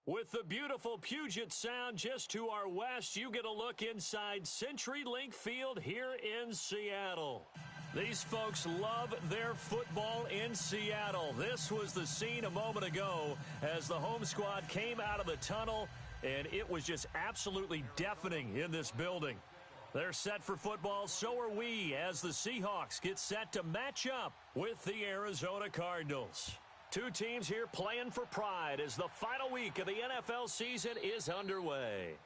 With the beautiful Puget Sound just to our west, you get a look inside CenturyLink Field here in Seattle. These folks love their football in Seattle. This was the scene a moment ago as the home squad came out of the tunnel, and it was just absolutely deafening in this building. They're set for football, so are we, as the Seahawks get set to match up with the Arizona Cardinals. Two teams here playing for pride as the final week of the NFL season is underway.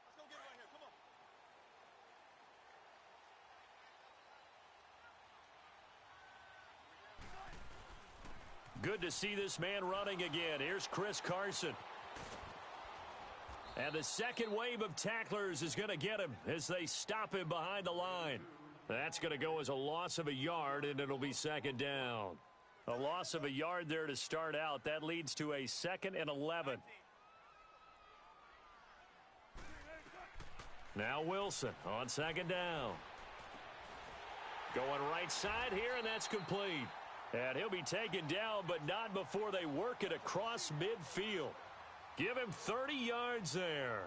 Let's go get it right here. Come on. Good to see this man running again. Here's Chris Carson. And the second wave of tacklers is going to get him as they stop him behind the line. That's going to go as a loss of a yard, and it'll be second down. A loss of a yard there to start out. That leads to a 2nd and 11. Now Wilson on second down. Going right side here, and that's complete. And he'll be taken down, but not before they work it across midfield. Give him 30 yards there.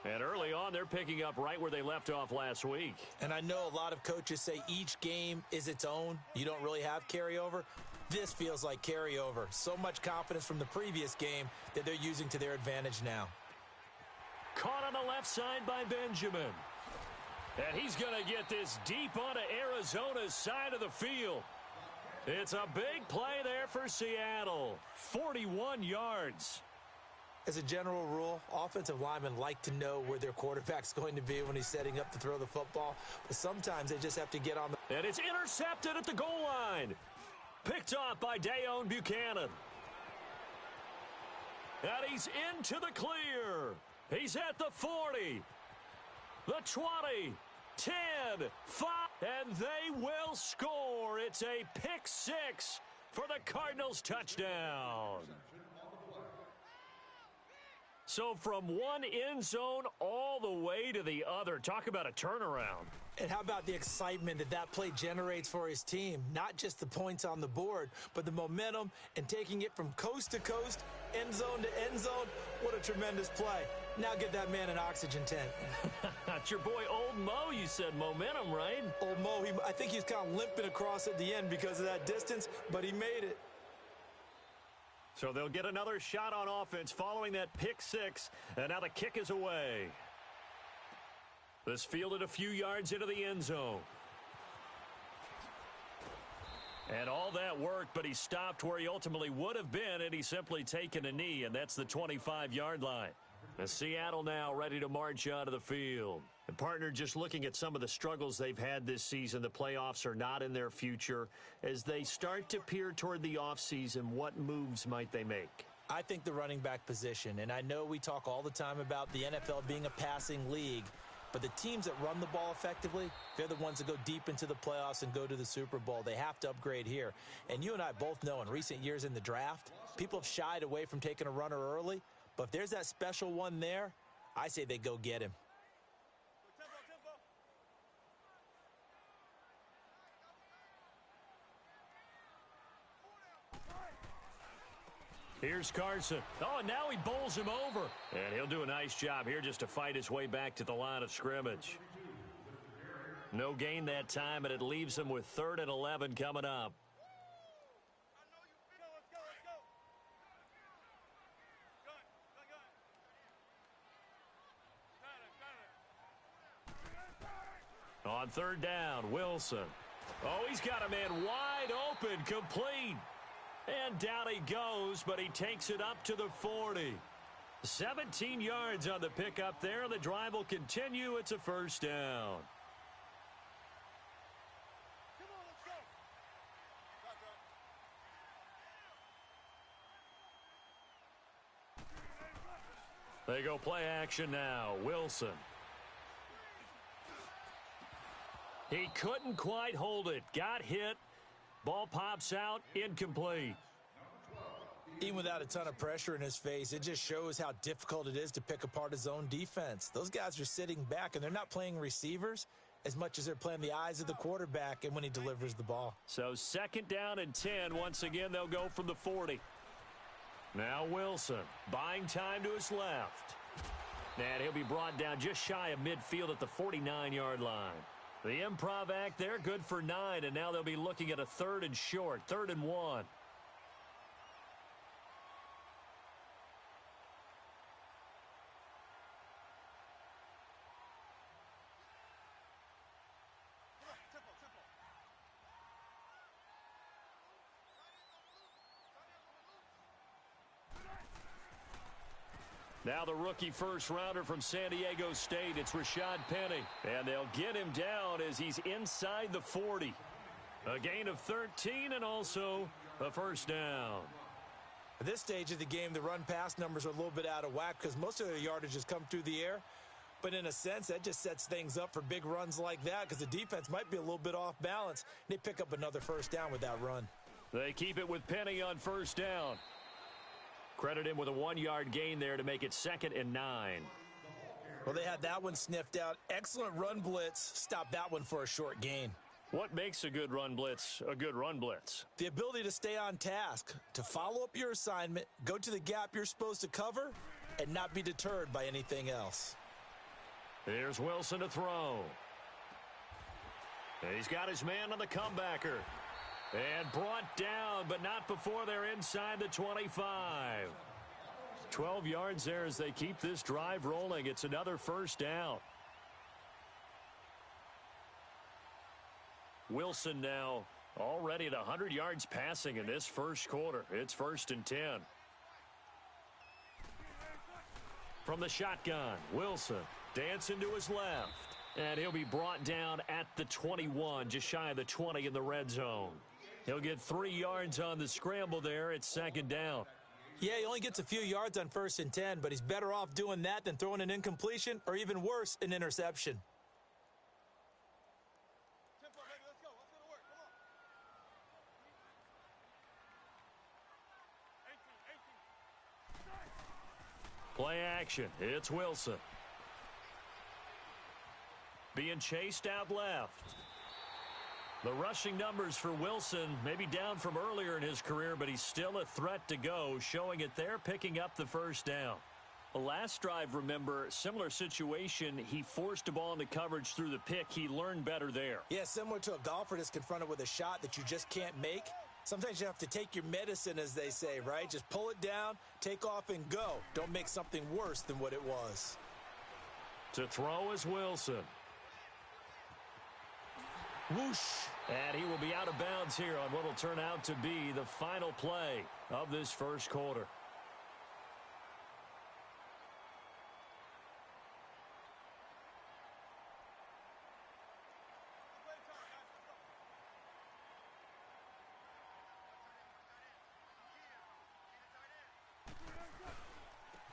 And early on, they're picking up right where they left off last week. And I know a lot of coaches say each game is its own. You don't really have carryover. This feels like carryover. So much confidence from the previous game that they're using to their advantage now. Caught on the left side by Benjamin. And he's going to get this deep onto Arizona's side of the field. It's a big play there for Seattle. 41 yards. As a general rule, offensive linemen like to know where their quarterback's going to be when he's setting up to throw the football. But sometimes they just have to get on the... And it's intercepted at the goal line. Picked off by Dayon Buchanan. And he's into the clear. He's at the 40. The 20. 10, 5, and they will score. It's a pick six for the Cardinals touchdown. So from one end zone all the way to the other. Talk about a turnaround. And how about the excitement that that play generates for his team? Not just the points on the board, but the momentum and taking it from coast to coast, end zone to end zone. What a tremendous play. Now get that man an oxygen tent. That's your boy Old Mo. You said momentum, right? Old Mo, I think he's kind of limping across at the end because of that distance, but he made it. So they'll get another shot on offense following that pick six, and now the kick is away. This fielded a few yards into the end zone. And all that worked, but he stopped where he ultimately would have been, and he's simply taken a knee, and that's the 25-yard line. And Seattle now ready to march out of the field. And partner, just looking at some of the struggles they've had this season, the playoffs are not in their future. As they start to peer toward the offseason, what moves might they make? I think the running back position, and I know we talk all the time about the NFL being a passing league, but the teams that run the ball effectively, they're the ones that go deep into the playoffs and go to the Super Bowl. They have to upgrade here. And you and I both know in recent years in the draft, people have shied away from taking a runner early. But if there's that special one there, I say they go get him. Here's Carson. Oh, and now he bowls him over. And he'll do a nice job here just to fight his way back to the line of scrimmage. No gain that time, and it leaves him with 3rd and 11 coming up. On 3rd down, Wilson. Oh, he's got a man wide open, complete. And down he goes, but he takes it up to the 40. 17 yards on the pickup there. The drive will continue. It's a 1st down. They go play action now. Wilson. He couldn't quite hold it. Got hit. Ball pops out. Incomplete. Even without a ton of pressure in his face, it just shows how difficult it is to pick apart his own defense. Those guys are sitting back, and they're not playing receivers as much as they're playing the eyes of the quarterback and when he delivers the ball. So 2nd down and 10. Once again, they'll go from the 40. Now Wilson, buying time to his left. And he'll be brought down just shy of midfield at the 49-yard line. The improv act there, good for 9, and now they'll be looking at a 3rd and short, 3rd and 1. Now the rookie first-rounder from San Diego State, it's Rashad Penny. And they'll get him down as he's inside the 40. A gain of 13 and also a first down. At this stage of the game, the run-pass numbers are a little bit out of whack because most of their yardage has come through the air. But in a sense, that just sets things up for big runs like that because the defense might be a little bit off balance. They pick up another first down with that run. They keep it with Penny on first down. Credit him with a 1-yard gain there to make it 2nd and 9. Well, they had that one sniffed out. Excellent run blitz. Stop that one for a short gain. What makes a good run blitz a good run blitz? The ability to stay on task, to follow up your assignment, go to the gap you're supposed to cover, and not be deterred by anything else. Here's Wilson to throw. He's got his man on the comebacker. And brought down, but not before they're inside the 25. 12 yards there as they keep this drive rolling. It's another first down. Wilson now already at 100 yards passing in this first quarter. It's 1st and 10. From the shotgun, Wilson dancing to his left. And he'll be brought down at the 21, just shy of the 20 in the red zone. He'll get 3 yards on the scramble there. It's 2nd down. Yeah, he only gets a few yards on 1st and 10, but he's better off doing that than throwing an incompletion or even worse, an interception. Play action. It's Wilson. Being chased out left. The rushing numbers for Wilson may be down from earlier in his career, but he's still a threat to go, showing it there, picking up the first down. The last drive, remember, similar situation. He forced a ball into coverage through the pick. He learned better there. Yeah, similar to a golfer that's confronted with a shot that you just can't make. Sometimes you have to take your medicine, as they say, right? Just pull it down, take off, and go. Don't make something worse than what it was. To throw is Wilson. Whoosh. And he will be out of bounds here on what will turn out to be the final play of this first quarter.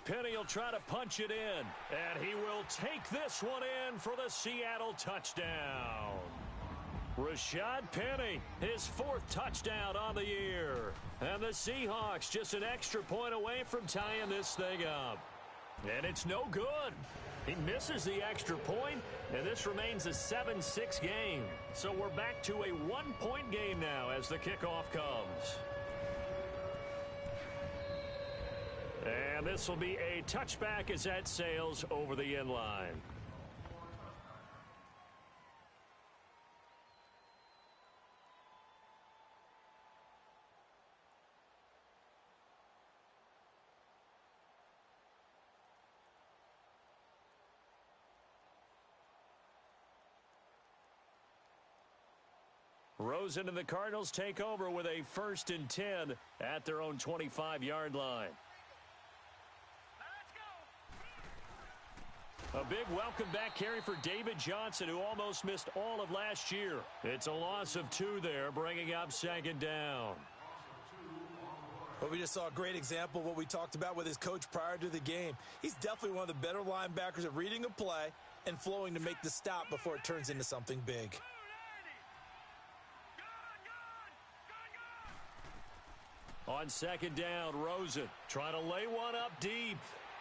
Penny will try to punch it in, and he will take this one in for the Seattle touchdown. Rashad Penny, his 4th touchdown on the year. And the Seahawks just an extra point away from tying this thing up. And it's no good. He misses the extra point, and this remains a 7-6 game. So we're back to a 1-point game now as the kickoff comes. And this will be a touchback as that sails over the end line. Rosen and the Cardinals take over with a 1st and 10 at their own 25-yard line. A big welcome back carry for David Johnson, who almost missed all of last year. It's a loss of 2 there, bringing up 2nd down. Well, we just saw a great example of what we talked about with his coach prior to the game. He's definitely one of the better linebackers at reading a play and flowing to make the stop before it turns into something big. On second down, Rosen trying to lay one up deep.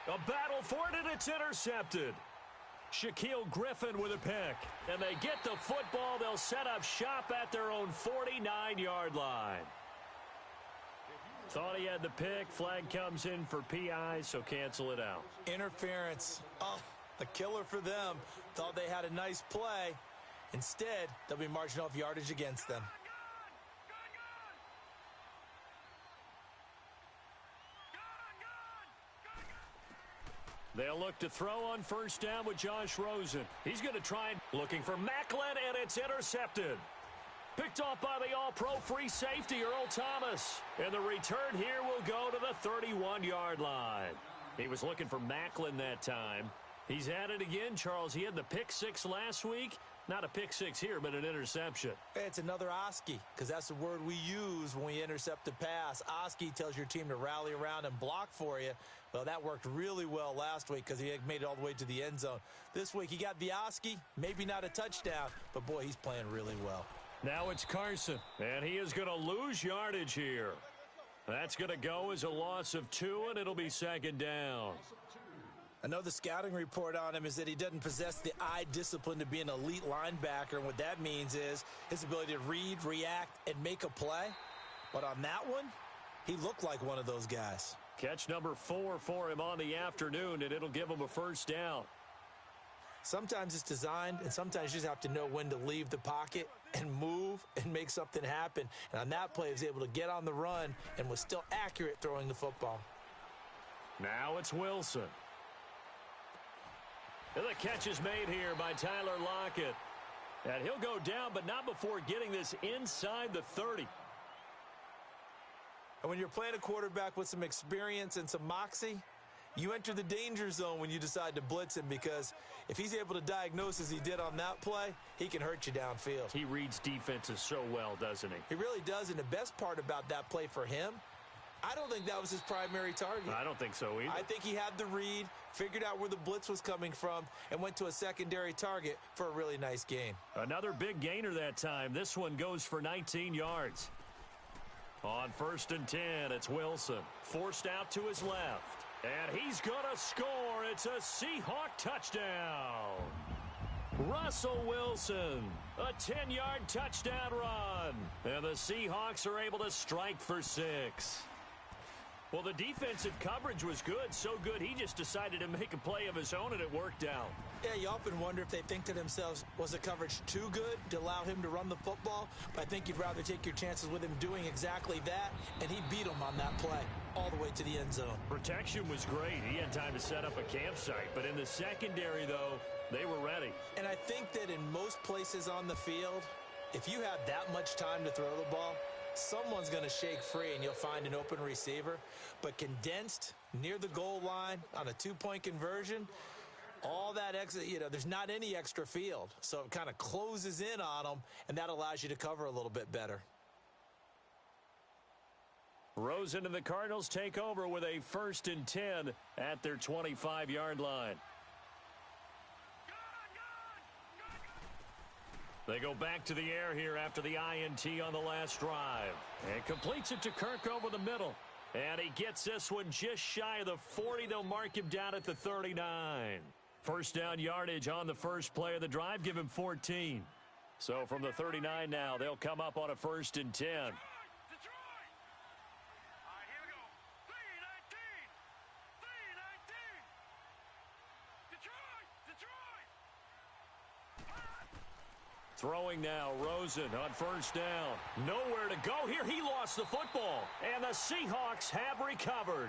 A battle for it, and it's intercepted. Shaquille Griffin with a pick. And they get the football. They'll set up shop at their own 49-yard line. Thought he had the pick. Flag comes in for PI, so cancel it out. Interference. Oh, a killer for them. Thought they had a nice play. Instead, they'll be marching off yardage against them. They'll look to throw on first down with Josh Rosen. He's going to try looking for Macklin, and it's intercepted. Picked off by the all-pro free safety, Earl Thomas. And the return here will go to the 31-yard line. He was looking for Macklin that time. He's at it again, Charles. He had the pick six last week. Not a pick six here, but an interception. It's another Oski, because that's the word we use when we intercept a pass. Oski tells your team to rally around and block for you. Well, that worked really well last week because he made it all the way to the end zone. This week, he got the Oski, maybe not a touchdown, but, boy, he's playing really well. Now it's Carson, and he is going to lose yardage here. That's going to go as a loss of 2, and it'll be second down. I know the scouting report on him is that he doesn't possess the eye discipline to be an elite linebacker. And what that means is his ability to read, react, and make a play. But on that one, he looked like one of those guys. Catch number 4 for him on the afternoon, and it'll give him a first down. Sometimes it's designed, and sometimes you just have to know when to leave the pocket and move and make something happen. And on that play, he was able to get on the run and was still accurate throwing the football. Now it's Wilson. And the catch is made here by Tyler Lockett. And he'll go down, but not before getting this inside the 30. And when you're playing a quarterback with some experience and some moxie, you enter the danger zone when you decide to blitz him, because if he's able to diagnose as he did on that play, he can hurt you downfield. He reads defenses so well, doesn't he? He really does, and the best part about that play for him, I don't think that was his primary target. I don't think so either. I think he had the read, figured out where the blitz was coming from, and went to a secondary target for a really nice gain. Another big gainer that time. This one goes for 19 yards. On first and 10, it's Wilson. Forced out to his left. And he's going to score. It's a Seahawk touchdown. Russell Wilson, a 10-yard touchdown run. And the Seahawks are able to strike for 6. Well, the defensive coverage was good, so good he just decided to make a play of his own, and it worked out. Yeah, you often wonder if they think to themselves, was the coverage too good to allow him to run the football? But I think you'd rather take your chances with him doing exactly that, and he beat him on that play all the way to the end zone. Protection was great. He had time to set up a campsite, but in the secondary, though, they were ready. And I think that in most places on the field, if you have that much time to throw the ball, someone's going to shake free and you'll find an open receiver. But condensed near the goal line on a 2-point conversion, all that extra, there's not any extra field. So it kind of closes in on them, and that allows you to cover a little bit better. Rosen and the Cardinals take over with a first and 10 at their 25-yard line. They go back to the air here after the INT on the last drive. And completes it to Kirk over the middle. And he gets this one just shy of the 40. They'll mark him down at the 39. First down yardage on the first play of the drive. Give him 14. So from the 39 now, they'll come up on a first and 10. Throwing now, Rosen on first down. Nowhere to go here. He lost the football. And the Seahawks have recovered.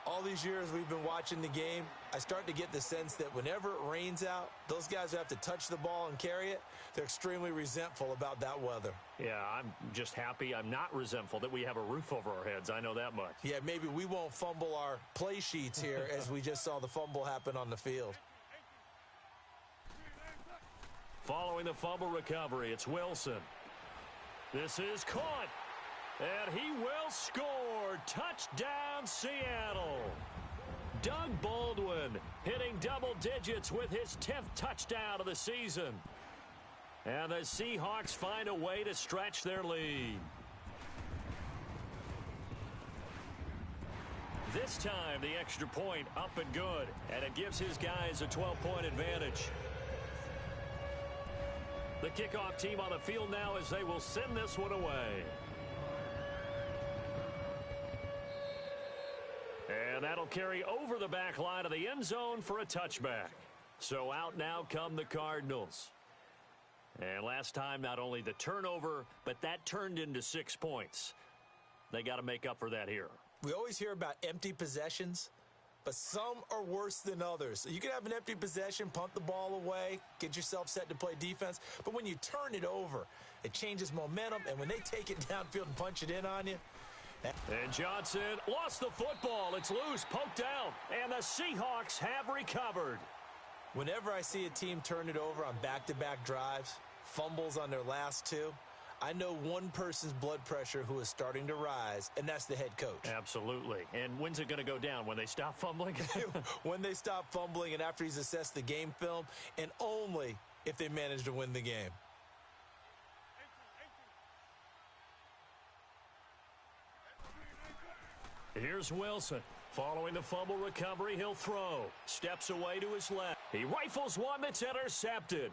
All these years we've been watching the game, I start to get the sense that whenever it rains out, those guys who have to touch the ball and carry it, they're extremely resentful about that weather. Yeah, I'm just happy I'm not resentful that we have a roof over our heads. I know that much. Yeah, maybe we won't fumble our play sheets here as we just saw the fumble happen on the field. Following the fumble recovery, it's Wilson. This is caught. And he will score. Touchdown, Seattle. Doug Baldwin hitting double digits with his 10th touchdown of the season. And the Seahawks find a way to stretch their lead. This time, the extra point up and good, and it gives his guys a 12-point advantage. The kickoff team on the field now as they will send this one away. And that'll carry over the back line of the end zone for a touchback. So out now come the Cardinals. And last time, not only the turnover, but that turned into 6 points. They got to make up for that here. We always hear about empty possessions, but some are worse than others. You can have an empty possession, punt the ball away, get yourself set to play defense, but when you turn it over, it changes momentum, and when they take it downfield and punch it in on you. And Johnson lost the football. It's loose, poked out, and the Seahawks have recovered. Whenever I see a team turn it over on back-to-back drives, fumbles on their last two, I know one person's blood pressure who is starting to rise, and that's the head coach. Absolutely. And when's it going to go down? When they stop fumbling? When they stop fumbling and after he's assessed the game film, and only if they manage to win the game. Here's Wilson. Following the fumble recovery, he'll throw. Steps away to his left. He rifles one that's intercepted.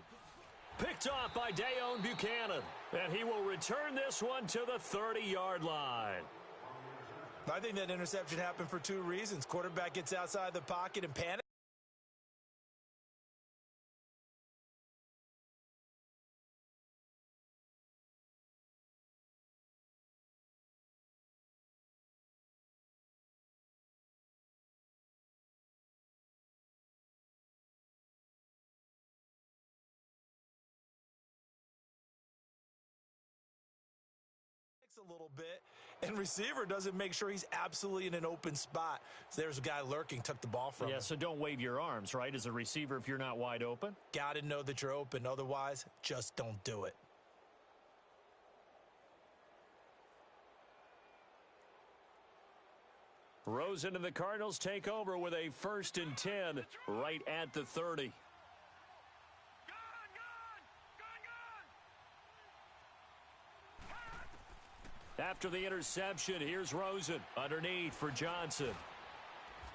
Picked off by Dayon Buchanan. And he will return this one to the 30-yard line. I think that interception happened for two reasons. Quarterback gets outside the pocket and panics. A little bit, and receiver doesn't make sure he's absolutely in an open spot. So there's a guy lurking, took the ball from him. So don't wave your arms, right, as a receiver if you're not wide open. Got to know that you're open. Otherwise, just don't do it. Rosen and the Cardinals take over with a 1st and 10 right at the 30. After the interception, here's Rosen underneath for Johnson.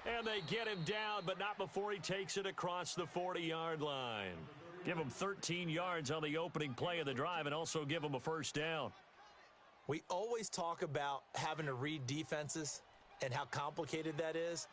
And they get him down, but not before he takes it across the 40-yard line. Give him 13 yards on the opening play of the drive and also give him a 1st down. We always talk about having to read defenses and how complicated that is.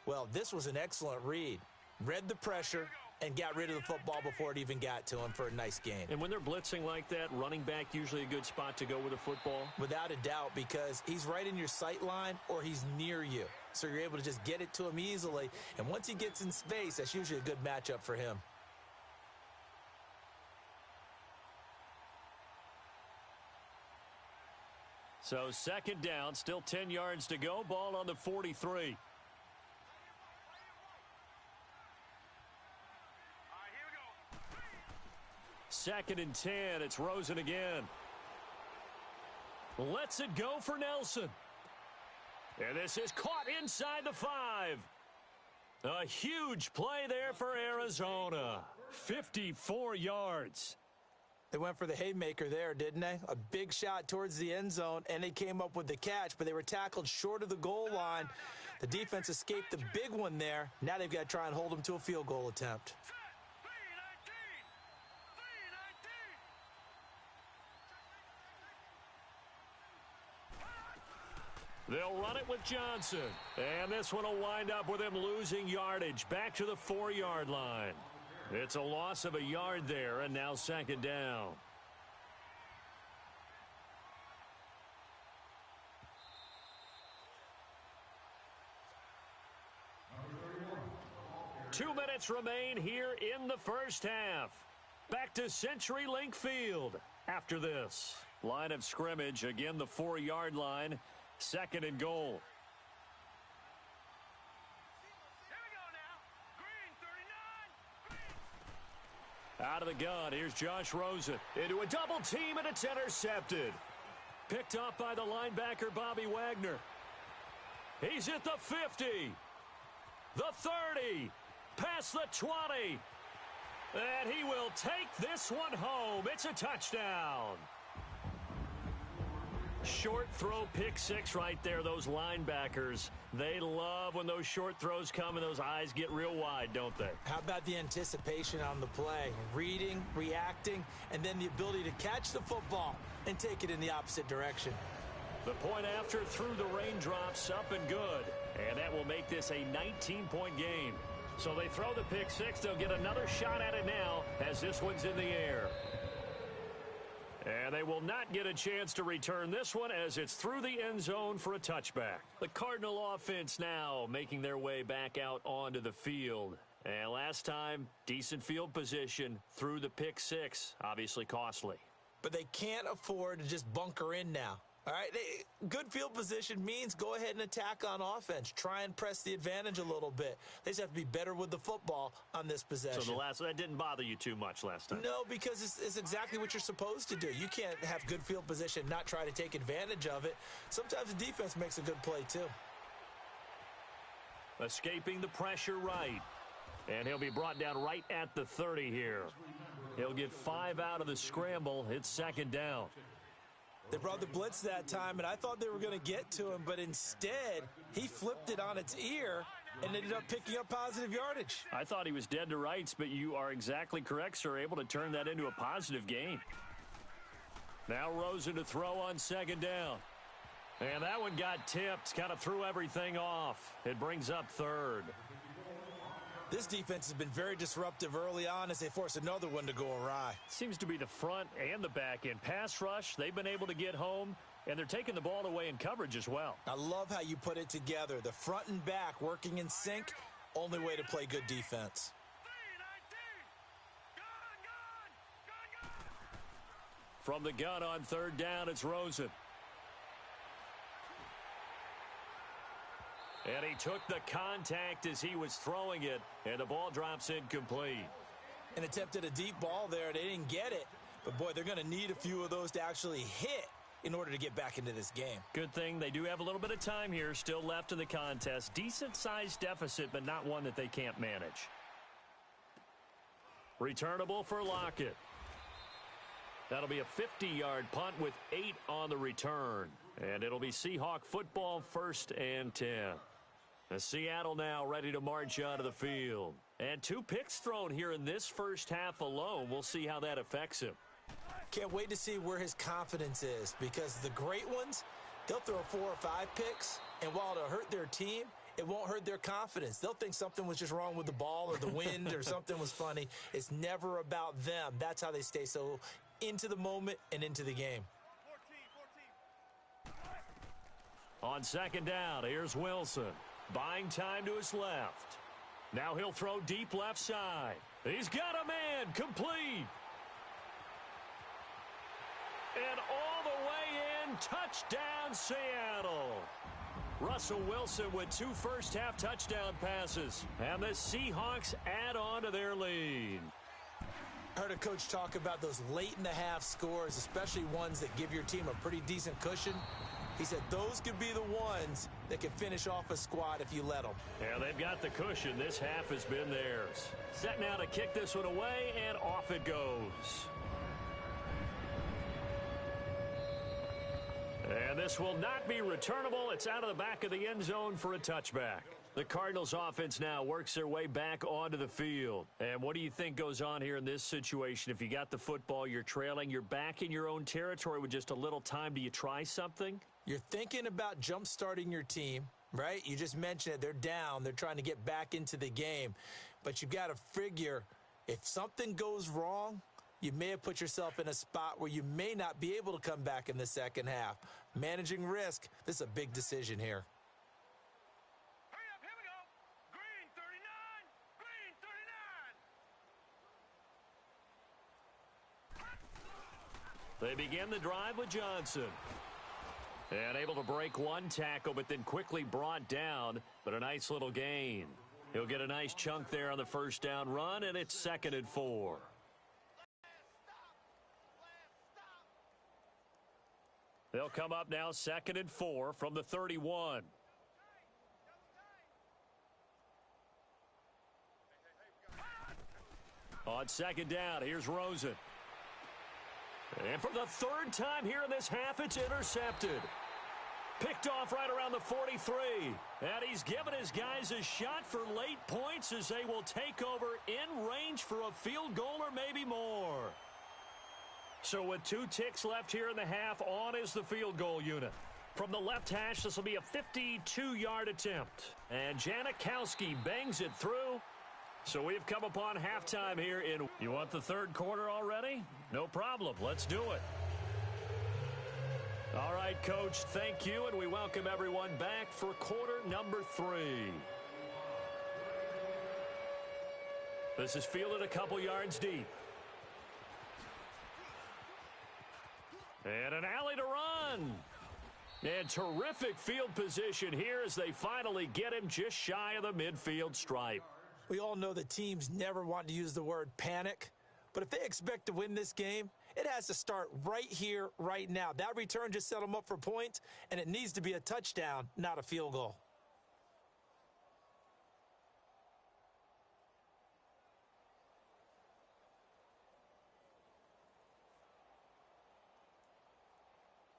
Well, this was an excellent read. Read the pressure and got rid of the football before it even got to him for a nice gain. And when they're blitzing like that, running back usually a good spot to go with a football? Without a doubt, because he's right in your sight line or he's near you. So you're able to just get it to him easily. And once he gets in space, that's usually a good matchup for him. So 2nd down, still 10 yards to go. Ball on the 43. 2nd and 10. It's Rosen again. Lets it go for Nelson. And this is caught inside the 5. A huge play there for Arizona. 54 yards. They went for the haymaker there, didn't they? A big shot towards the end zone, and they came up with the catch, but they were tackled short of the goal line. The defense escaped the big one there. Now they've got to try and hold them to a field goal attempt. They'll run it with Johnson. And this one will wind up with him losing yardage back to the 4-yard line. It's a loss of a yard there, and now 2nd down. Two minutes remain here in the 1st half. Back to CenturyLink Field after this. Line of scrimmage, again the 4-yard line. 2nd and goal. Out of the gun, here's Josh Rosen. Into a double team, and it's intercepted. Picked off by the linebacker, Bobby Wagner. He's at the 50. The 30. Past the 20. And he will take this one home. It's a touchdown. Short throw pick six right there. Those linebackers, they love when those short throws come and those eyes get real wide, don't they? How about the anticipation on the play? Reading, reacting, and then the ability to catch the football and take it in the opposite direction. The point after through the raindrops, up and good. And that will make this a 19-point game. So they throw the pick six. They'll get another shot at it now as this one's in the air. And they will not get a chance to return this one as it's through the end zone for a touchback. The Cardinal offense now making their way back out onto the field. And last time, decent field position through the pick six. Obviously costly. But they can't afford to just bunker in now. All right, good field position means go ahead and attack on offense. Try and press the advantage a little bit. They just have to be better with the football on this possession. So that didn't bother you too much last time? No, because it's exactly what you're supposed to do. You can't have good field position, not try to take advantage of it. Sometimes the defense makes a good play too. Escaping the pressure right. And he'll be brought down right at the 30 here. He'll get 5 out of the scramble. It's second down. They brought the blitz that time, and I thought they were going to get to him, but instead, he flipped it on its ear and ended up picking up positive yardage. I thought he was dead to rights, but you are exactly correct, sir, able to turn that into a positive gain. Now Rosen to throw on second down. And that one got tipped, kind of threw everything off. It brings up third. This defense has been very disruptive early on as they force another one to go awry. Seems to be the front and the back end. Pass rush, they've been able to get home, and they're taking the ball away in coverage as well. I love how you put it together. The front and back working in sync, only way to play good defense. From the gun on third down, it's Rosen. And he took the contact as he was throwing it, and the ball drops incomplete. And attempted a deep ball there. They didn't get it. But, boy, they're going to need a few of those to actually hit in order to get back into this game. Good thing they do have a little bit of time here still left in the contest. Decent-sized deficit, but not one that they can't manage. Returnable for Lockett. That'll be a 50-yard punt with 8 on the return. And it'll be Seahawk football, 1st and 10. Seattle now ready to march onto the field. And 2 picks thrown here in this first half alone. We'll see how that affects him. Can't wait to see where his confidence is, because the great ones, they'll throw 4 or 5 picks, and while it'll hurt their team, it won't hurt their confidence. They'll think something was just wrong with the ball or the wind or something was funny. It's never about them. That's how they stay so into the moment and into the game. On second down, here's Wilson. Buying time to his left. Now he'll throw deep left side. He's got a man, complete. And all the way in, touchdown Seattle. Russell Wilson with 2 first-half touchdown passes. And the Seahawks add on to their lead. I heard a coach talk about those late-in-the-half scores, especially ones that give your team a pretty decent cushion. He said those could be the ones that can finish off a squad if you let them. Yeah, they've got the cushion. This half has been theirs. Set now to kick this one away, and off it goes. And this will not be returnable. It's out of the back of the end zone for a touchback. The Cardinals offense now works their way back onto the field. And what do you think goes on here in this situation? If you got the football, you're trailing, you're back in your own territory with just a little time. Do you try something? You're thinking about jump-starting your team, right? You just mentioned it. They're down. They're trying to get back into the game. But you've got to figure if something goes wrong, you may have put yourself in a spot where you may not be able to come back in the second half. Managing risk, this is a big decision here. They begin the drive with Johnson. And able to break one tackle, but then quickly brought down. But a nice little gain. He'll get a nice chunk there on the first down run, and it's 2nd and 4. They'll come up now 2nd and 4 from the 31. On second down, here's Rosen. And for the third time here in this half, it's intercepted. Picked off right around the 43. And he's given his guys a shot for late points as they will take over in range for a field goal or maybe more. So with 2 ticks left here in the half, on is the field goal unit. From the left hash, this will be a 52-yard attempt. And Janikowski bangs it through. So we've come upon halftime here in... You want the third quarter already? No problem. Let's do it. All right, Coach, thank you, and we welcome everyone back for quarter number 3. This is fielded a couple yards deep. And an alley to run. And terrific field position here as they finally get him just shy of the midfield stripe. We all know that teams never want to use the word panic, but if they expect to win this game, it has to start right here, right now. That return just set them up for points, and it needs to be a touchdown, not a field goal.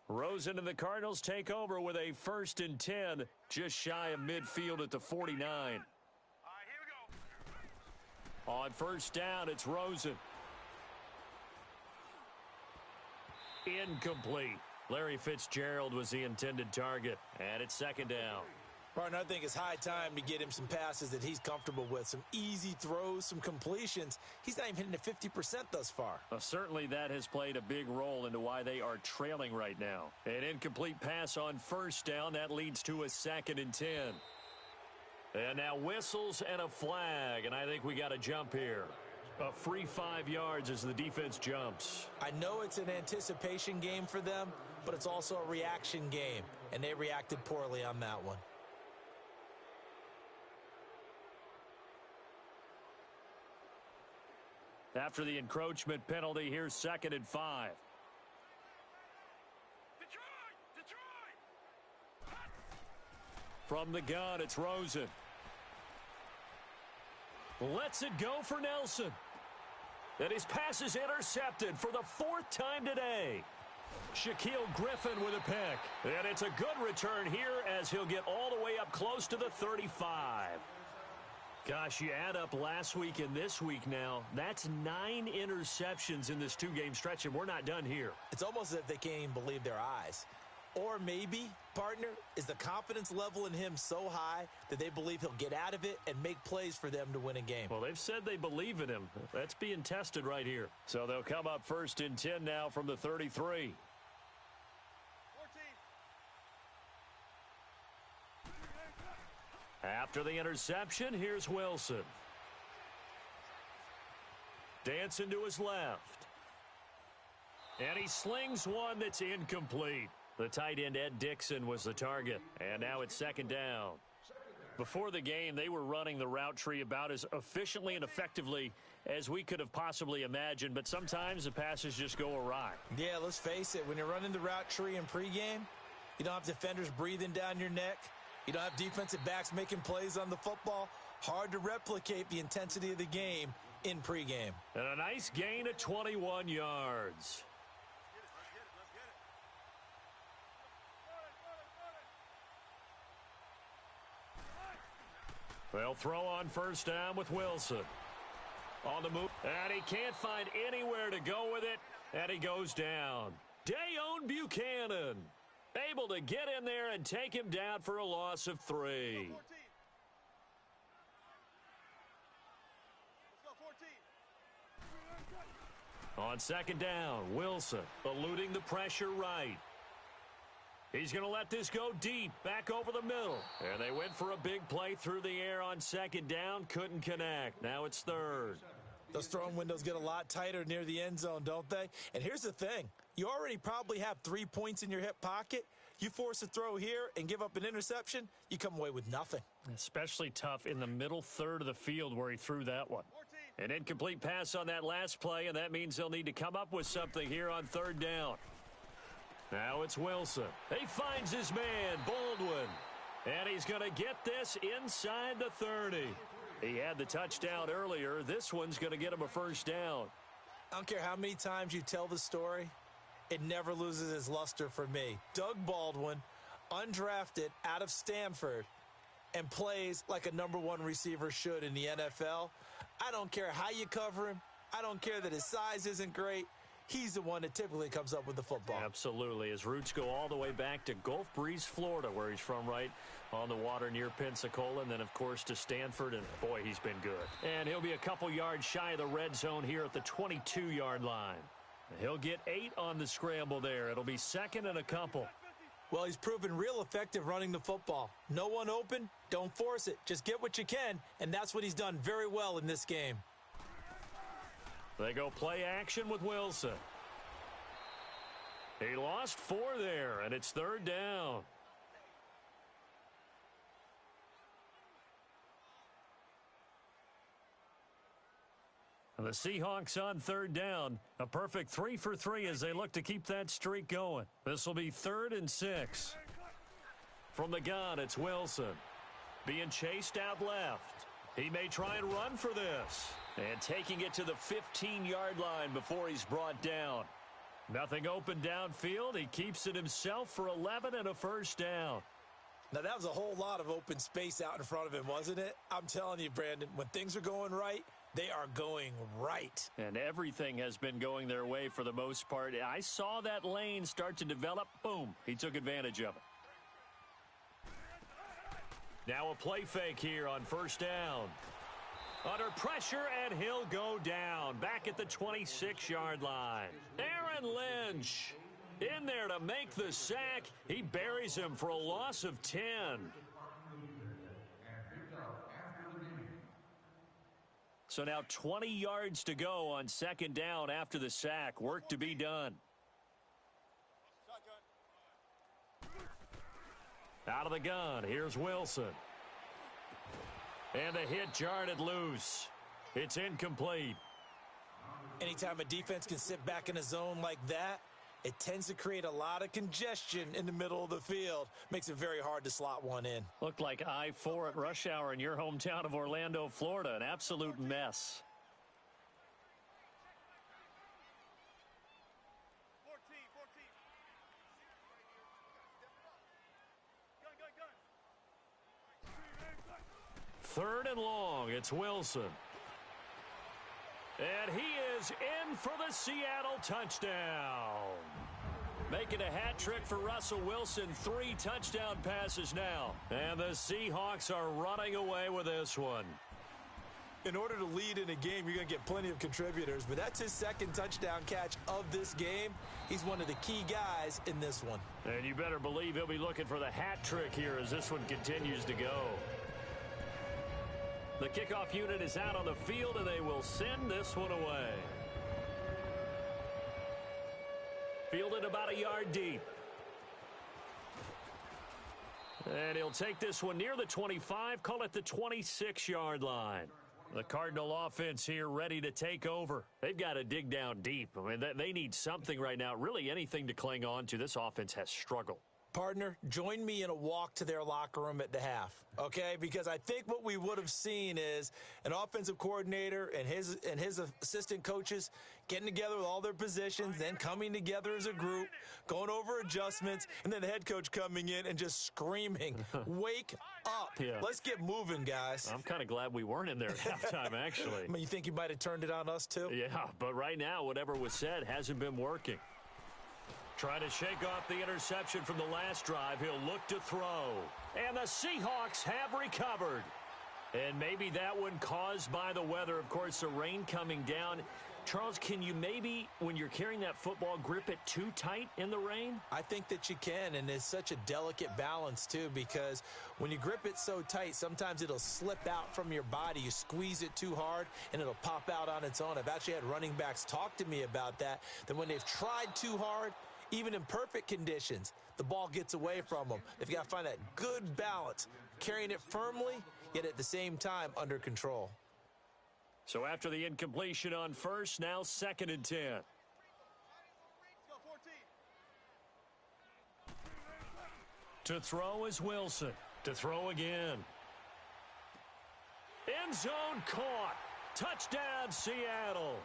Rosen and the Cardinals take over with a 1st and 10, just shy of midfield at the 49. All right, here we go. On 1st down, it's Rosen. Incomplete. Larry Fitzgerald was the intended target, and it's 2nd down. Partner, I think it's high time to get him some passes that he's comfortable with, some easy throws, some completions. He's not even hitting at 50% thus far. Well, certainly that has played a big role into why they are trailing right now. An incomplete pass on 1st down. That leads to a 2nd and 10. And now whistles and a flag, and I think we got a jump here. A free 5 yards as the defense jumps. I know it's an anticipation game for them, but it's also a reaction game, and they reacted poorly on that one. After the encroachment penalty, here's 2nd and 5. Detroit! From the gun, it's Rosen. Lets it go for Nelson. And his pass is intercepted for the 4th time today. Shaquille Griffin with a pick. And it's a good return here as he'll get all the way up close to the 35. Gosh, you add up last week and this week now, that's 9 interceptions in this 2-game stretch, and we're not done here. It's almost as if they can't even believe their eyes. Or maybe, partner, is the confidence level in him so high that they believe he'll get out of it and make plays for them to win a game. Well, they've said they believe in him. That's being tested right here. So they'll come up 1st and 10 now from the 33. After the interception, here's Wilson. Dancing to his left. And he slings one that's incomplete. The tight end, Ed Dixon, was the target. And now it's 2nd down. Before the game, they were running the route tree about as efficiently and effectively as we could have possibly imagined. But sometimes the passes just go awry. Yeah, let's face it. When you're running the route tree in pregame, you don't have defenders breathing down your neck. You don't have defensive backs making plays on the football. Hard to replicate the intensity of the game in pregame. And a nice gain of 21 yards. They'll throw on 1st down with Wilson. On the move. And he can't find anywhere to go with it. And he goes down. Dayon Buchanan able to get in there and take him down for a loss of 3. On 2nd down, Wilson eluding the pressure right. He's going to let this go deep, back over the middle. And they went for a big play through the air on 2nd down, couldn't connect. Now it's 3rd. Those throwing windows get a lot tighter near the end zone, don't they? And here's the thing. You already probably have 3 points in your hip pocket. You force a throw here and give up an interception, you come away with nothing. Especially tough in the middle 3rd of the field where he threw that one. An incomplete pass on that last play, and that means they'll need to come up with something here on 3rd down. Now it's Wilson. He finds his man, Baldwin. And he's going to get this inside the 30. He had the touchdown earlier. This one's going to get him a 1st down. I don't care how many times you tell the story, it never loses its luster for me. Doug Baldwin, undrafted out of Stanford, and plays like a #1 receiver should in the NFL. I don't care how you cover him. I don't care that his size isn't great. He's the one that typically comes up with the football. Absolutely. His roots go all the way back to Gulf Breeze, Florida, where he's from, right on the water near Pensacola, and then, of course, to Stanford, and, boy, he's been good. And he'll be a couple yards shy of the red zone here at the 22-yard line. He'll get 8 on the scramble there. It'll be 2nd and a couple. Well, he's proven real effective running the football. No one open, don't force it. Just get what you can, and that's what he's done very well in this game. They go play action with Wilson. He lost 4 there, and it's 3rd down. And the Seahawks on 3rd down. A perfect 3 for 3 as they look to keep that streak going. This will be 3rd and 6. From the gun, it's Wilson. Being chased out left. He may try and run for this. And taking it to the 15-yard line before he's brought down. Nothing open downfield. He keeps it himself for 11 and a 1st down. Now, that was a whole lot of open space out in front of him, wasn't it? I'm telling you, Brandon, when things are going right, they are going right. And everything has been going their way for the most part. I saw that lane start to develop. Boom. He took advantage of it. Now a play fake here on 1st down. Under pressure, and he'll go down. Back at the 26-yard line. Aaron Lynch in there to make the sack. He buries him for a loss of 10. So now 20 yards to go on 2nd down after the sack. Work to be done. Out of the gun, here's Wilson. And the hit jarred loose. It's incomplete. Anytime a defense can sit back in a zone like that, it tends to create a lot of congestion in the middle of the field. Makes it very hard to slot one in. Looked like I-4 at rush hour in your hometown of Orlando, Florida. An absolute mess. 3rd and long. It's Wilson. And he is in for the Seattle touchdown. Making a hat trick for Russell Wilson. 3 touchdown passes now. And the Seahawks are running away with this one. In order to lead in a game, you're going to get plenty of contributors. But that's his 2nd touchdown catch of this game. He's one of the key guys in this one. And you better believe he'll be looking for the hat trick here as this one continues to go. The kickoff unit is out on the field, and they will send this one away. Fielded about a yard deep. And he'll take this one near the 25, call it the 26-yard line. The Cardinal offense here ready to take over. They've got to dig down deep. I mean, they need something right now, really anything to cling on to. This offense has struggled. Partner, join me in a walk to their locker room at the half, okay? Because I think what we would have seen is an offensive coordinator and his assistant coaches getting together with all their positions, then coming together as a group, going over adjustments, and then the head coach coming in and just screaming, wake up. Yeah. Let's get moving, guys. I'm kind of glad we weren't in there at halftime, actually. I mean, you think you might have turned it on us, too? Yeah, but right now, whatever was said hasn't been working. Trying to shake off the interception from the last drive. He'll look to throw. And the Seahawks have recovered. And maybe that one caused by the weather. Of course, the rain coming down. Charles, can you maybe, when you're carrying that football, grip it too tight in the rain? I think that you can, and it's such a delicate balance, too, because when you grip it so tight, sometimes it'll slip out from your body. You squeeze it too hard, and it'll pop out on its own. I've actually had running backs talk to me about that when they've tried too hard, even in perfect conditions, the ball gets away from them. They've got to find that good balance, carrying it firmly, yet at the same time under control. So after the incompletion on 1st, now 2nd and 10. To throw is Wilson. To throw again. End zone caught. Touchdown, Seattle.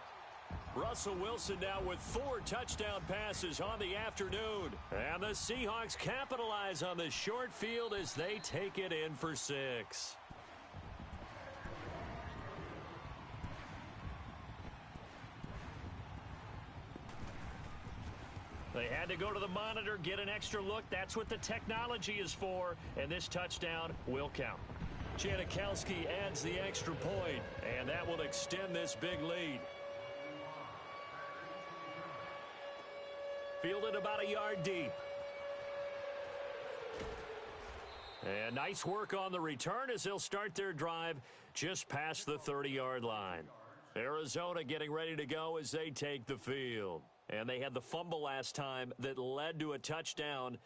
Russell Wilson now with 4 touchdown passes on the afternoon. And the Seahawks capitalize on the short field as they take it in for 6. They had to go to the monitor, get an extra look. That's what the technology is for. And this touchdown will count. Janikowski adds the extra point, and that will extend this big lead. Fielded about a yard deep. And nice work on the return as they'll start their drive just past the 30-yard line. Arizona getting ready to go as they take the field. And they had the fumble last time that led to a touchdown.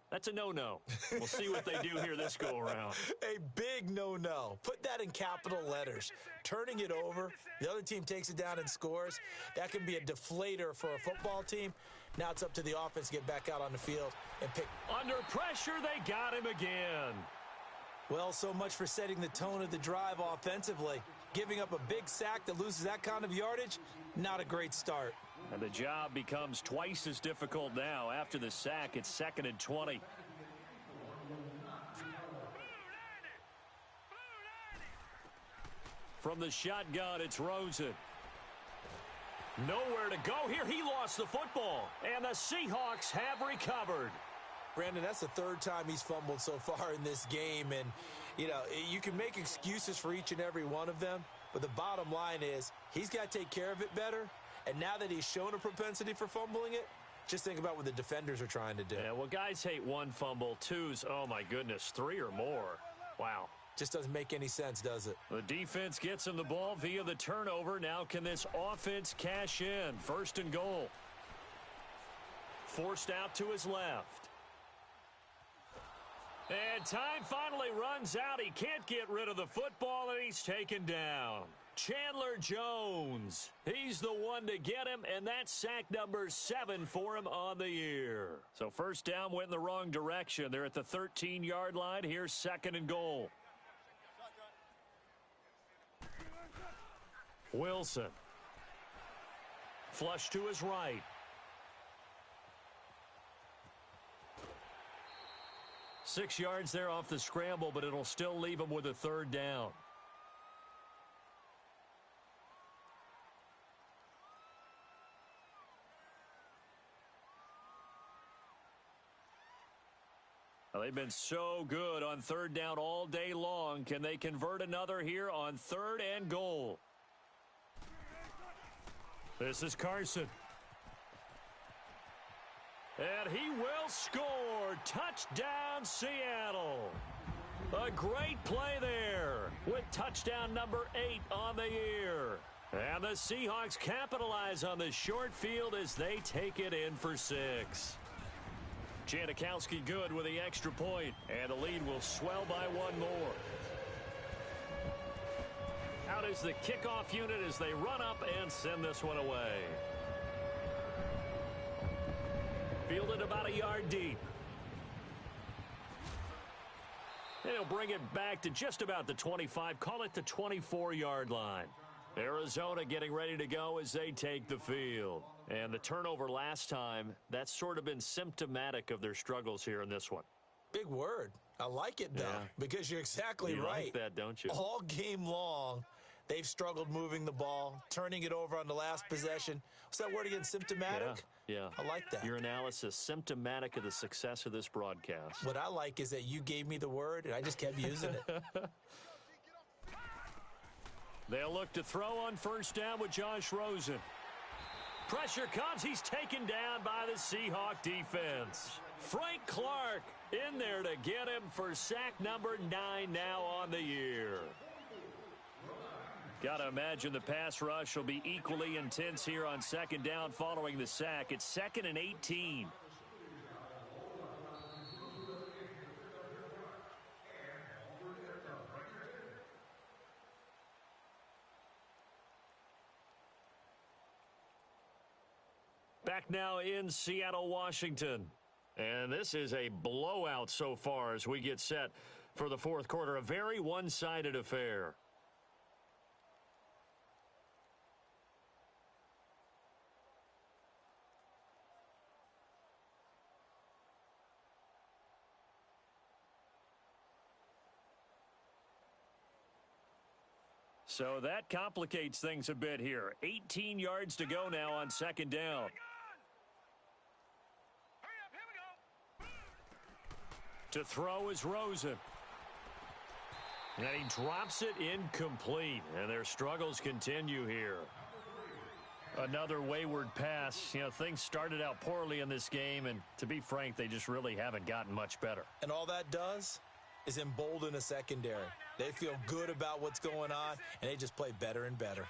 That's a no-no. We'll see what they do here this go-around. A big no-no. Put that in capital letters. Turning it over, the other team takes it down and scores. That can be a deflator for a football team. Now it's up to the offense to get back out on the field and pick. Under pressure, they got him again. Well, so much for setting the tone of the drive offensively. Giving up a big sack that loses that kind of yardage, not a great start. And the job becomes twice as difficult now. After the sack, it's 2nd and 20. From the shotgun, it's Rosen. Nowhere to go here. He lost the football. And the Seahawks have recovered. Brandon, that's the 3rd time he's fumbled so far in this game. And, you know, you can make excuses for each and every one of them. But the bottom line is he's got to take care of it better. And now that he's shown a propensity for fumbling it, just think about what the defenders are trying to do. Yeah, well, guys hate 1 fumble, 2's, oh, my goodness, 3 or more. Wow. Just doesn't make any sense, does it? The defense gets him the ball via the turnover. Now can this offense cash in? 1st and goal. Forced out to his left. And time finally runs out. He can't get rid of the football, and he's taken down. Chandler Jones. He's the one to get him, and that's sack number 7 for him on the year. So 1st down went in the wrong direction. They're at the 13-yard line. Here's 2nd and goal. Wilson. Flush to his right. Six yards there off the scramble, but it'll still leave him with a 3rd down. Well, they've been so good on 3rd down all day long. Can they convert another here on 3rd and goal? This is Carson. And he will score. Touchdown, Seattle. A great play there with touchdown number 8 on the year. And the Seahawks capitalize on the short field as they take it in for 6. Janikowski good with the extra point, and the lead will swell by 1 more. Out is the kickoff unit as they run up and send this one away. Fielded about a yard deep. And he'll bring it back to just about the 25, call it the 24-yard line. Arizona getting ready to go as they take the field. And the turnover last time, that's sort of been symptomatic of their struggles here in this one. Big word. I like it, though, because you're exactly right. You like that, don't you? All game long, they've struggled moving the ball, turning it over on the last possession. What's that word again, symptomatic? Yeah. I like that. Your analysis, symptomatic of the success of this broadcast. What I like is that you gave me the word, and I just kept using it. They'll look to throw on 1st down with Josh Rosen. Pressure comes. He's taken down by the Seahawk defense. Frank Clark in there to get him for sack number 9 now on the year. Got to imagine the pass rush will be equally intense here on 2nd down following the sack. It's 2nd and 18. Back now in Seattle, Washington. And this is a blowout so far as we get set for the 4th quarter. A very one-sided affair. So that complicates things a bit here. 18 yards to go now on second down. To throw is Rosen. And he drops it incomplete. And their struggles continue here. Another wayward pass. You know, things started out poorly in this game, and to be frank, they just really haven't gotten much better. And all that does is embolden a secondary. They feel good about what's going on, and they just play better and better.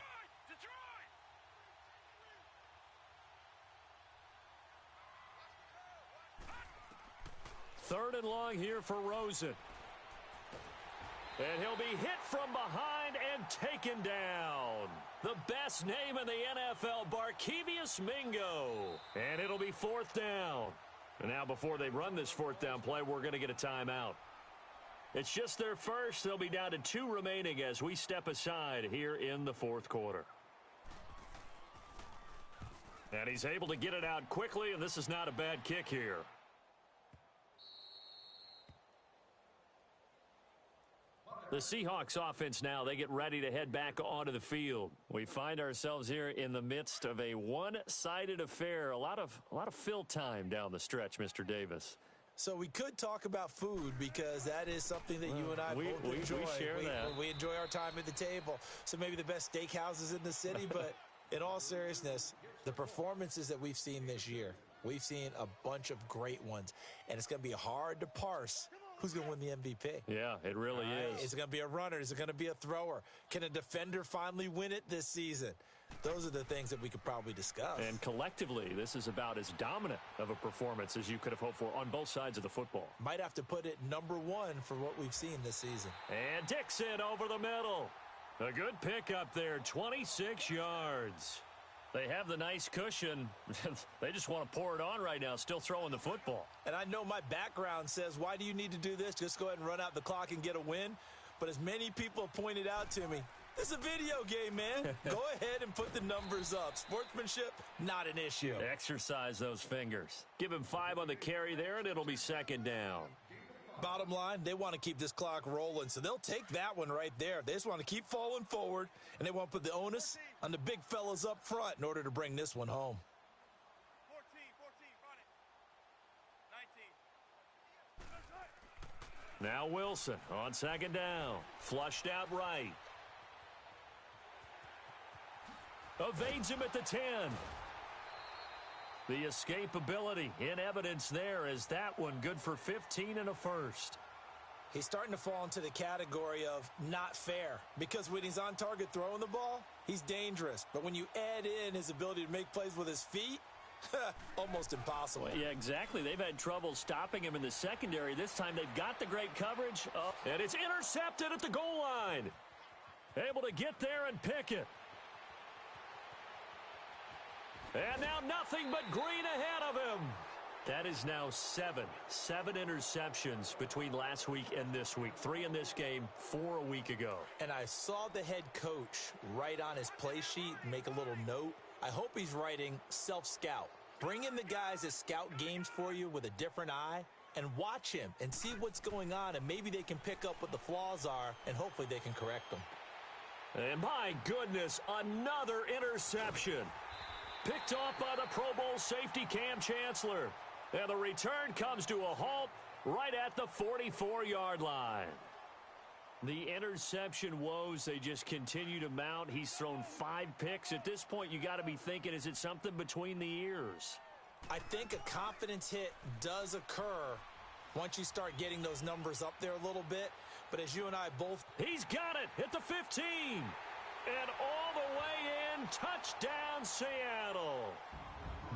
Third and long here for Rosen. And he'll be hit from behind and taken down. The best name in the NFL, Barkevious Mingo. And it'll be fourth down. And now before they run this fourth down play, we're going to get a timeout. It's just their first. They'll be down to 2 remaining as we step aside here in the fourth quarter. And he's able to get it out quickly, and this is not a bad kick here. The Seahawks offense now, they get ready to head back onto the field. We find ourselves here in the midst of a one-sided affair. A lot of fill time down the stretch, Mr. Davis. So we could talk about food because that is something that you and I both enjoy. We share that. We enjoy our time at the table. So maybe the best steakhouses in the city, but in all seriousness, the performances that we've seen this year, we've seen a bunch of great ones, and it's going to be hard to parse who's going to win the MVP. Yeah, it really is. Is it going to be a runner? Is it going to be a thrower? Can a defender finally win it this season? Those are the things that we could probably discuss. And collectively, this is about as dominant of a performance as you could have hoped for on both sides of the football. Might have to put it number 1 for what we've seen this season. And Dixon over the middle. A good pick up there, 26 yards. They have the nice cushion. They just want to pour it on right now, still throwing the football. And I know my background says, why do you need to do this? Just go ahead and run out the clock and get a win. But as many people have pointed out to me, it's a video game, man. Go ahead and put the numbers up. Sportsmanship, not an issue. Exercise those fingers. Give him 5 on the carry there, and it'll be second down. Bottom line, they want to keep this clock rolling, so they'll take that one right there. They just want to keep falling forward, and they want to put the onus on the big fellas up front in order to bring this one home. 14, run it. 19. Now Wilson on second down. Flushed out right. Evades him at the 10. The escapability in evidence there is that one good for 15 and a first. He's starting to fall into the category of not fair because when he's on target throwing the ball, he's dangerous. But when you add in his ability to make plays with his feet, almost impossible. Well, yeah, exactly. They've had trouble stopping him in the secondary. This time they've got the great coverage. And it's intercepted at the goal line. Able to get there and pick it. And now nothing but green ahead of him. That is now 7 interceptions between last week and this week. 3 in this game, 4 a week ago. And I saw the head coach write on his play sheet, make a little note. I hope he's writing self-scout. Bring in the guys that scout games for you with a different eye and watch him and see what's going on, and maybe they can pick up what the flaws are, and hopefully they can correct them. And my goodness, another interception. Picked off by the Pro Bowl safety Cam Chancellor. And the return comes to a halt right at the 44-yard line. The interception woes, they just continue to mount. He's thrown 5 picks. At this point, you got to be thinking, is it something between the ears? I think a confidence hit does occur once you start getting those numbers up there a little bit. But as you and I both... He's got it at the 15. And all the way in, touchdown Seattle.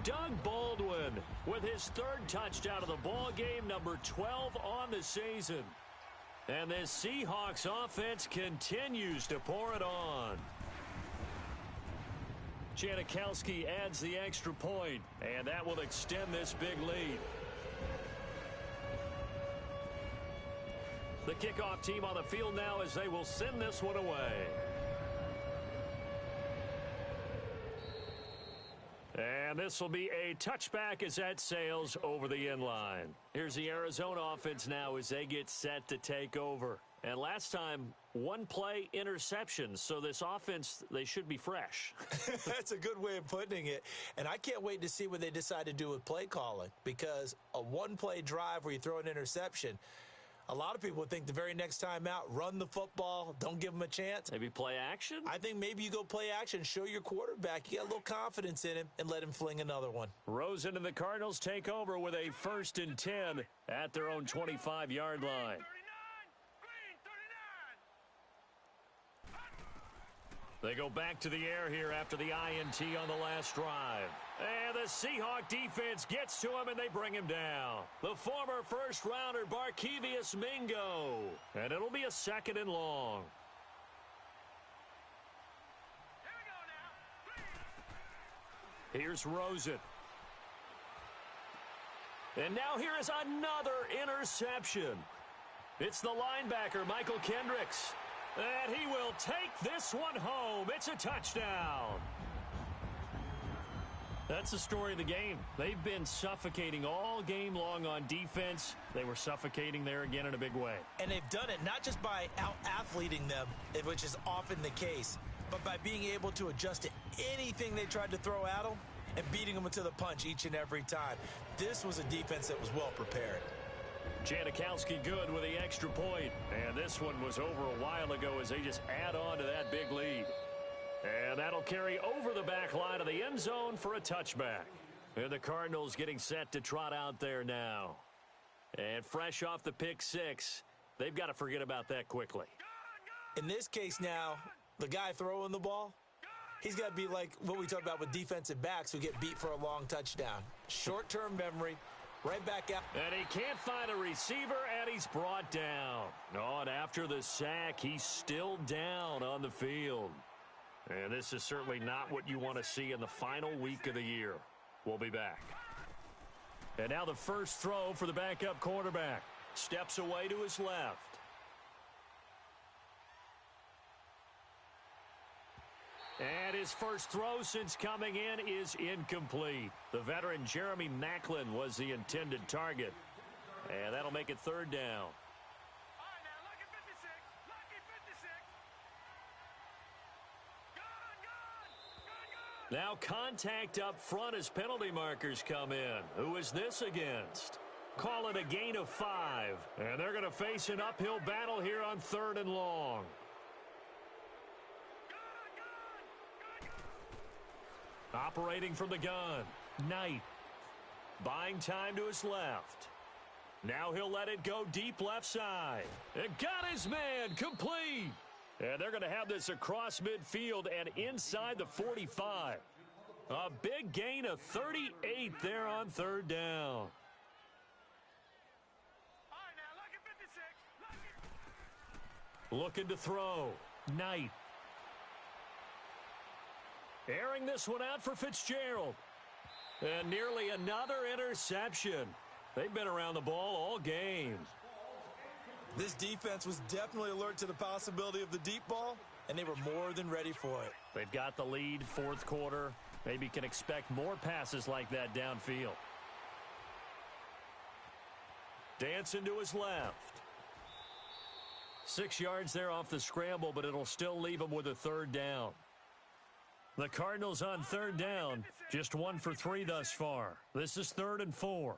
Doug Baldwin with his 3rd touchdown of the ball game, number 12 on the season. And this Seahawks offense continues to pour it on. Janikowski adds the extra point, and that will extend this big lead. The kickoff team on the field now as they will send this one away. And this will be a touchback as that sails over the end line. Here's the Arizona offense now as they get set to take over. And last time, one play interception. So this offense, they should be fresh. That's a good way of putting it. And I can't wait to see what they decide to do with play calling, because a one-play drive where you throw an interception, a lot of people would think the very next time out, run the football, don't give them a chance. Maybe play action? I think maybe you go play action, show your quarterback you got a little confidence in him, and let him fling another one. Rosen and the Cardinals take over with a 1st and 10 at their own 25-yard line. They go back to the air here after the INT on the last drive. And the Seahawk defense gets to him, and they bring him down. The former first-rounder, Barkevious Mingo. And it'll be a 2nd and long. Here's Rosen. And now here is another interception. It's the linebacker, Michael Kendricks. And he will take this one home. It's a touchdown. That's the story of the game. They've been suffocating all game long on defense. They were suffocating there again in a big way. And they've done it not just by out-athleting them, which is often the case, but by being able to adjust to anything they tried to throw at them and beating them to the punch each and every time. This was a defense that was well prepared. Janikowski good with the extra point. And this one was over a while ago as they just add on to that big lead. And that'll carry over the back line of the end zone for a touchback. And the Cardinals getting set to trot out there now. And fresh off the pick six, they've got to forget about that quickly. In this case now, the guy throwing the ball, he's got to be like what we talk about with defensive backs who get beat for a long touchdown. Short-term memory. Right back out. And he can't find a receiver, and he's brought down. Oh, and after the sack, he's still down on the field. And this is certainly not what you want to see in the final week of the year. We'll be back. And now the first throw for the backup quarterback. Steps away to his left. And his first throw since coming in is incomplete. The veteran Jeremy Maclin was the intended target. And that'll make it 3rd down. Now contact up front as penalty markers come in. Who is this against? Call it a gain of 5. And they're going to face an uphill battle here on 3rd and long. Operating from the gun, Knight. Buying time to his left. Now he'll let it go deep left side. And got his man, complete. And they're going to have this across midfield and inside the 45. A big gain of 38 there on 3rd down. Looking to throw, Knight. Airing this one out for Fitzgerald. And nearly another interception. They've been around the ball all game. This defense was definitely alert to the possibility of the deep ball, and they were more than ready for it. They've got the lead, 4th quarter. Maybe can expect more passes like that downfield. Dancing to his left. 6 yards there off the scramble, but it'll still leave him with a 3rd down. The Cardinals on 3rd down, just 1 for 3 thus far. This is 3rd and 4.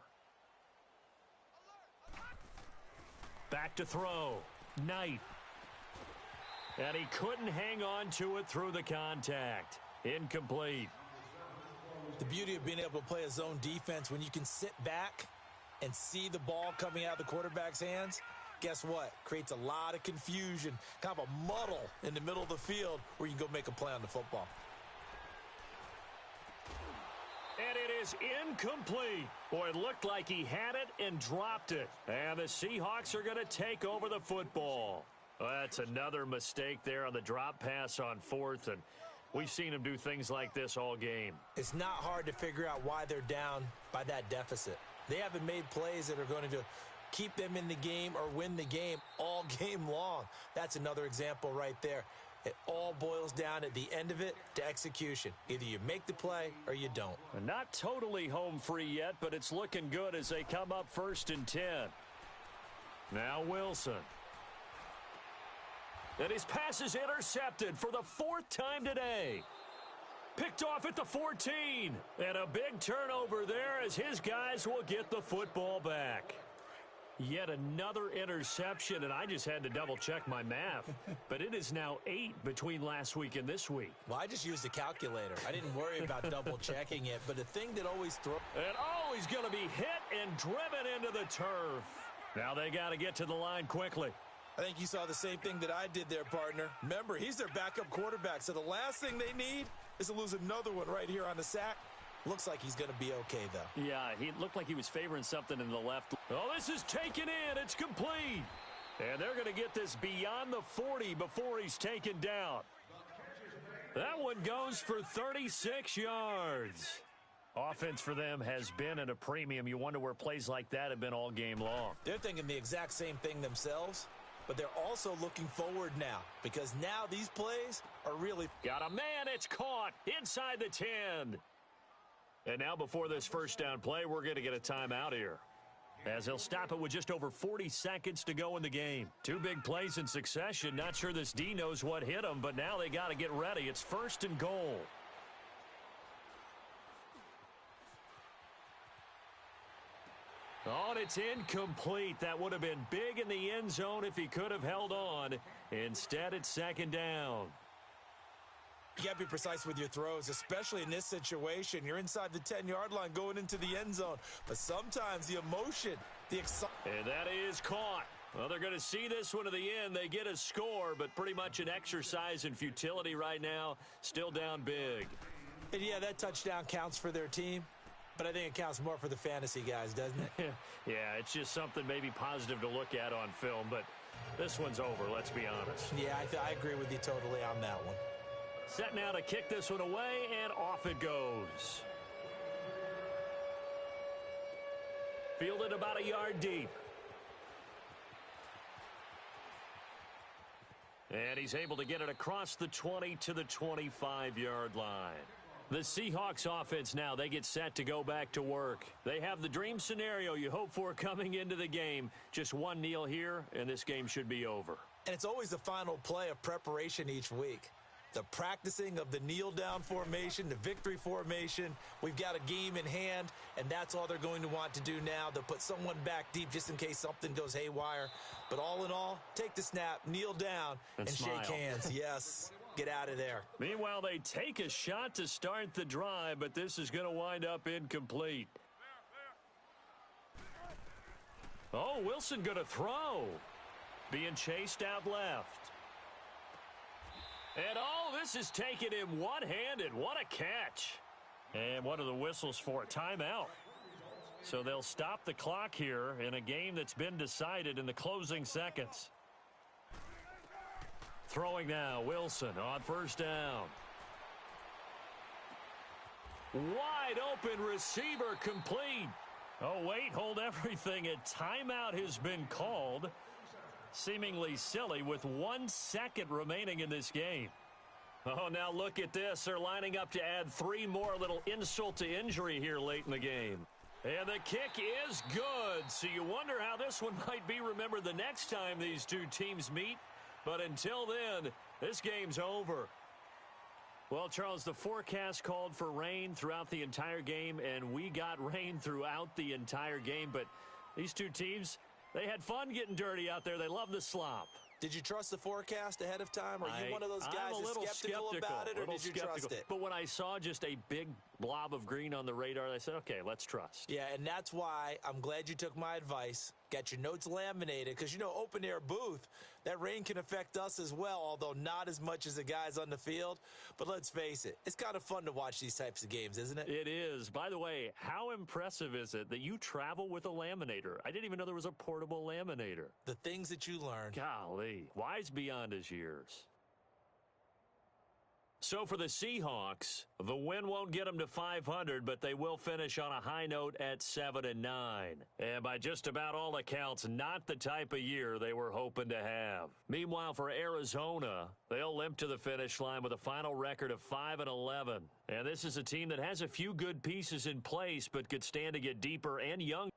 Back to throw, Knight. And he couldn't hang on to it through the contact. Incomplete. The beauty of being able to play a zone defense when you can sit back and see the ball coming out of the quarterback's hands, guess what? Creates a lot of confusion, kind of a muddle in the middle of the field where you can go make a play on the football. And it is incomplete. Boy, it looked like he had it and dropped it. And the Seahawks are going to take over the football. Well, that's another mistake there on the drop pass on 4th, and we've seen him do things like this all game. It's not hard to figure out why they're down by that deficit. They haven't made plays that are going to keep them in the game or win the game all game long. That's another example right there. It all boils down at the end of it to execution. Either you make the play or you don't. Not totally home free yet, but it's looking good as they come up 1st and 10. Now Wilson. And his pass is intercepted for the 4th time today. Picked off at the 14. And a big turnover there as his guys will get the football back. Yet another interception, and I just had to double-check my math. But it is now 8 between last week and this week. Well, I just used a calculator. I didn't worry about double-checking it. But the thing that always throws... And he's going to be hit and driven into the turf. Now they got to get to the line quickly. I think you saw the same thing that I did there, partner. Remember, he's their backup quarterback, so the last thing they need is to lose another one right here on the sack. Looks like he's going to be okay, though. Yeah, he looked like he was favoring something in the left. Oh, this is taken in. It's complete. And they're going to get this beyond the 40 before he's taken down. That one goes for 36 yards. Offense for them has been at a premium. You wonder where plays like that have been all game long. They're thinking the exact same thing themselves, but they're also looking forward now because now these plays are really... Got a man. It's caught inside the 10. And now before this first down play, we're going to get a timeout here, as they'll stop it with just over 40 seconds to go in the game. 2 big plays in succession. Not sure this D knows what hit them, but now they got to get ready. It's 1st and goal. Oh, and it's incomplete. That would have been big in the end zone if he could have held on. Instead, it's 2nd down. You got to be precise with your throws, especially in this situation. You're inside the 10-yard line going into the end zone. But sometimes the emotion, the excitement. And that is caught. Well, they're going to see this one to the end. They get a score, but pretty much an exercise in futility right now. Still down big. And yeah, that touchdown counts for their team. But I think it counts more for the fantasy guys, doesn't it? Yeah, it's just something maybe positive to look at on film. But this one's over, let's be honest. Yeah, I agree with you totally on that one. Set now to kick this one away, and off it goes. Fielded about a yard deep. And he's able to get it across the 20 to the 25-yard line. The Seahawks offense now, they get set to go back to work. They have the dream scenario you hope for coming into the game. Just one kneel here, and this game should be over. And it's always the final play of preparation each week. The practicing of the kneel-down formation, the victory formation. We've got a game in hand, and that's all they're going to want to do now. They'll put someone back deep just in case something goes haywire. But all in all, take the snap, kneel down, and shake hands. Yes, get out of there. Meanwhile, they take a shot to start the drive, but this is going to wind up incomplete. Oh, Wilson going to throw. Being chased out left. And this is taken in one-handed. What a catch. And what are the whistles for? Timeout. So they'll stop the clock here in a game that's been decided in the closing seconds. Throwing now, Wilson on 1st down. Wide open receiver complete. Oh, wait, hold everything. A timeout has been called. Seemingly silly with 1 second remaining in this game. Oh, now look at this. They're lining up to add 3 more, a little insult to injury here late in the game. And the kick is good. So you wonder how this one might be remembered the next time these two teams meet. But until then, this game's over. Well, Charles, the forecast called for rain throughout the entire game, and we got rain throughout the entire game. But these two teams, they had fun getting dirty out there. They love the slop. Did you trust the forecast ahead of time? Are you one of those guys that's skeptical about it, or did you trust it? But when I saw just a big blob of green on the radar, I said, okay, let's trust. Yeah, and that's why I'm glad you took my advice. Got your notes laminated, because, open-air booth, that rain can affect us as well, although not as much as the guys on the field. But let's face it, it's kind of fun to watch these types of games, isn't it? It is. By the way, how impressive is it that you travel with a laminator? I didn't even know there was a portable laminator. The things that you learn. Golly, wise beyond his years. So for the Seahawks, the win won't get them to 500, but they will finish on a high note at 7-9. And by just about all accounts, not the type of year they were hoping to have. Meanwhile, for Arizona, they'll limp to the finish line with a final record of 5-11. And this is a team that has a few good pieces in place, but could stand to get deeper and younger.